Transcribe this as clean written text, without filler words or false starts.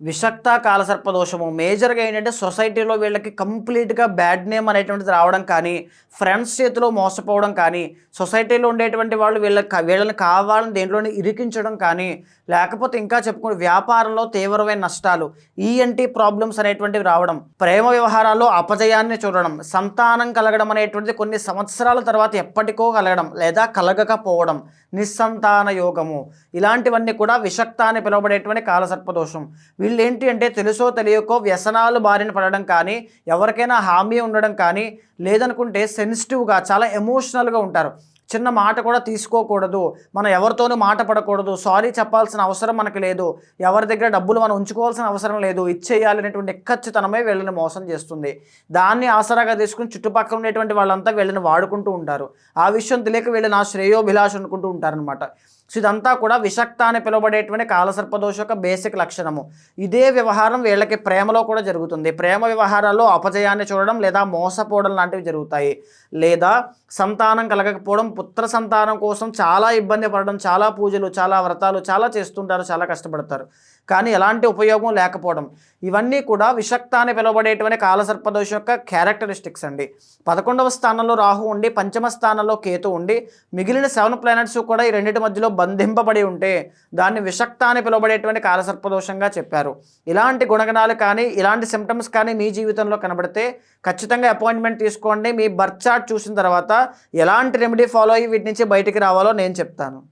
విషక్త కాలసర్పదోషము మేజర్‌గా ఏంటంటే సొసైటీలో వీళ్ళకి కంప్లీట్‌గా బ్యాడ్ నేమ్ అనేటువంటిది రావడం కానీ, ఫ్రెండ్స్ చేతిలో మోసపోవడం కానీ, సొసైటీలో ఉండేటువంటి వాళ్ళు వీళ్ళని కావాలని దేంట్లోని ఇరికించడం కానీ, లేకపోతే ఇంకా చెప్పుకుంటే వ్యాపారంలో తీవ్రమైన నష్టాలు, ఈఎన్‌టీ ప్రాబ్లమ్స్ అనేటువంటివి రావడం, ప్రేమ వ్యవహారాల్లో అపజయాన్ని చూడడం, సంతానం కలగడం అనేటువంటిది కొన్ని సంవత్సరాల తర్వాత ఎప్పటికో కలగడం లేదా కలగకపోవడం, నిస్సంతాన యోగము ఇలాంటివన్నీ కూడా విషక్త అని పిలువబడేటువంటి కాలసర్పదోషం. వీళ్ళేంటి అంటే తెలుసో తెలియకో వ్యసనాలు బారిన పడడం కానీ, ఎవరికైనా హామీ ఉండడం కానీ, లేదనుకుంటే సెన్సిటివ్‌గా చాలా ఎమోషనల్‌గా ఉంటారు. చిన్న మాట కూడా తీసుకోకూడదు, మనం ఎవరితోనూ మాట పడకూడదు, సారీ చెప్పాల్సిన అవసరం మనకు లేదు, ఎవరి దగ్గర డబ్బులు మనం ఉంచుకోవాల్సిన అవసరం లేదు, ఇచ్చేయాలి అనేటువంటి నిక్కచ్చితనమే వీళ్ళని మోసం చేస్తుంది. దాన్ని ఆసరాగా తీసుకుని చుట్టుపక్కల ఉండేటువంటి వాళ్ళంతా వీళ్ళని వాడుకుంటూ ఉంటారు. ఆ విషయం తెలియక వీళ్ళు నా శ్రేయోభిలాష్ అనుకుంటూ ఉంటారనమాట. సో ఇదంతా కూడా విషక్త అని పిలువబడేటువంటి కాలసర్పదోష యొక్క బేసిక్ లక్షణము. ఇదే వ్యవహారం వీళ్ళకి ప్రేమలో కూడా జరుగుతుంది. ప్రేమ వ్యవహారాల్లో అపజయాన్ని చూడడం లేదా మోసపోవడం లాంటివి జరుగుతాయి. లేదా సంతానం కలగకపోవడం, పుత్ర సంతానం కోసం చాలా ఇబ్బంది పడడం, చాలా పూజలు, చాలా వ్రతాలు చాలా చేస్తుంటారు, చాలా కష్టపడతారు, కానీ ఎలాంటి ఉపయోగం లేకపోవడం, ఇవన్నీ కూడా విషక్త అని పిలువబడేటువంటి కాలసర్పదోషం యొక్క క్యారెక్టరిస్టిక్స్ అండి. 11వ స్థానంలో రాహు ఉండి, పంచమ స్థానంలో కేతు ఉండి, మిగిలిన 7 ప్లానెట్స్ కూడా ఈ రెండింటి మధ్యలో బంధింపబడి ఉంటే దాన్ని విషక్త అని పిలువబడేటువంటి కాలసర్పదోషంగా చెప్పారు. ఇలాంటి గుణగణాలు కానీ, ఇలాంటి సిమ్టమ్స్ కానీ మీ జీవితంలో కనబడితే ఖచ్చితంగా అపాయింట్మెంట్ తీసుకోండి. మీ బర్త్ చార్ట్ చూసిన తర్వాత ఎలాంటి రెమెడీ ఫాలో అయ్యి వీటి నుంచి బయటికి రావాలో నేను చెప్తాను.